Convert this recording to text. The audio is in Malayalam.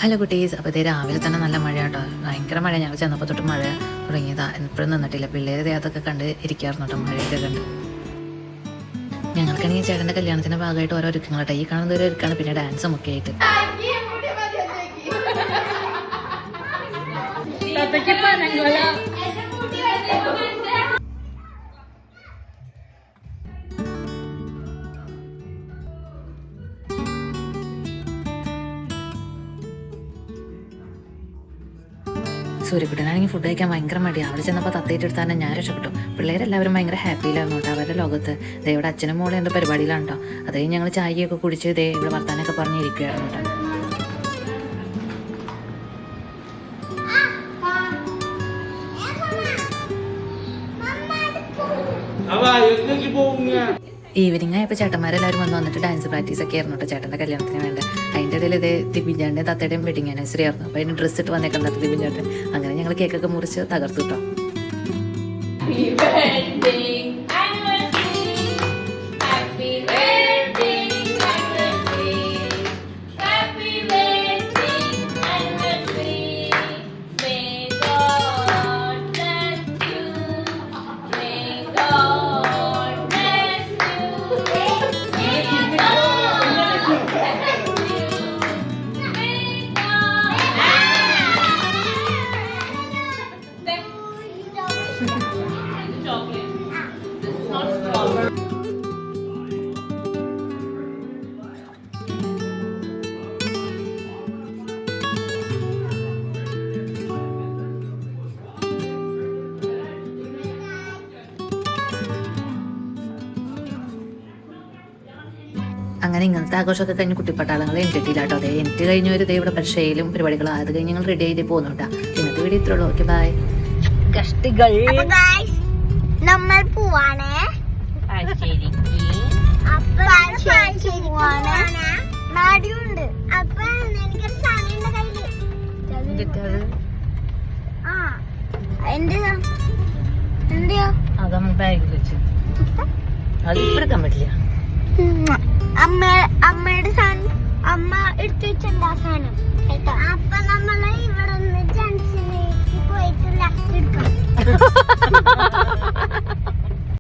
ഹലോ കുട്ടീസ്. അപ്പോൾ ഇതേ രാവിലെ തന്നെ നല്ല മഴ കേട്ടോ, ഭയങ്കര മഴ. ഞങ്ങൾ ചെന്നപ്പോൾ തൊട്ട് മഴ തുടങ്ങിയതാ, എപ്പോഴും നിന്നിട്ടില്ല. പിള്ളേർ അതൊക്കെ കണ്ട് ഇരിക്കാറുണ്ട് കേട്ടോ, മഴയൊക്കെ കണ്ട്. ഞങ്ങൾക്കാണെങ്കിൽ ചേട്ടൻ്റെ കല്യാണത്തിൻ്റെ ഭാഗമായിട്ട് ഓരോ ഒരുക്കങ്ങൾ കേട്ടോ. ഈ കാണുന്ന ഒരു ഒരുക്കാണ്, പിന്നെ ഡാൻസും ഒക്കെ ആയിട്ട്. സൂര്യക്കുട്ടനാണെങ്കിൽ ഫുഡ് കഴിക്കാൻ ഭയങ്കര മടിയാണ്. അവിടെ ചെന്നപ്പോൾ തത്തയിട്ടെടുത്താൽ തന്നെ ഞാൻ രക്ഷപ്പെട്ടു. പിള്ളേരെല്ലാവരും ഭയങ്കര ഹാപ്പിയിലായിരുന്നു കേട്ടോ അവരുടെ ലോകത്ത്. ദേ ഇവിടെ അച്ഛനും മോളെ എൻ്റെ പരിപാടിയിലാണ് കേട്ടോ. അത് കഴിഞ്ഞ് ഞങ്ങൾ ചായയൊക്കെ കുടിച്ച് ദേ ഇവിടെ വർത്താനൊക്കെ പറഞ്ഞിരിക്കുകയായിരുന്നു കേട്ടോ. ഈവനിങ് ആയപ്പോൾ ചേട്ടന്മാരെല്ലാവരും വന്നിട്ട് ഡാൻസ് പ്രാക്ടീസ് ഒക്കെ ആയിരുന്നു കേട്ടോ ചേട്ടൻ്റെ കല്യാണത്തിന് വേണ്ട. അതിൻ്റെ ഇടയിൽ ഇതേ ദിബിൻചാൻ്റെ തത്തയുടെയും വെഡിങ് ആനിവേഴ്സറി ആയിരുന്നു. അപ്പോൾ അതിന് ഡ്രസ്സ് ഇട്ട് വന്നേക്കാൻ ദിബിൻചാട്ടൻ. അങ്ങനെ ഞങ്ങൾ കേക്കൊക്കെ മുറിച്ച് തകർത്തു കേട്ടോ. അങ്ങനെ ഇങ്ങനത്തെ ആഘോഷമൊക്കെ കഴിഞ്ഞ് കുട്ടിപ്പട്ടാളങ്ങൾ എനിക്കിട്ടില്ല കേട്ടോ. അതെ എനിക്ക് കഴിഞ്ഞ ഒരു ഇവിടെ പക്ഷേയിലും പരിപാടികളും അത് കഴിഞ്ഞ് ഞങ്ങൾ റെഡി ആയിട്ട് പോകുന്നു കേട്ടോ. ഇന്നത്തെ വീഡിയോ ഇത്രയുള്ളൂ. Okay bye. കഷ്ടികൾ നമ്മൾ പോവാണ് നാടിയുണ്ട്. അപ്പൊ എനിക്കൊരു സാധനം കയ്യില് എന്റെയോ അതമ്മ ബാഗിൽ വെച്ച് അത് എടുക്കാൻ പറ്റില്ല. അമ്മയുടെ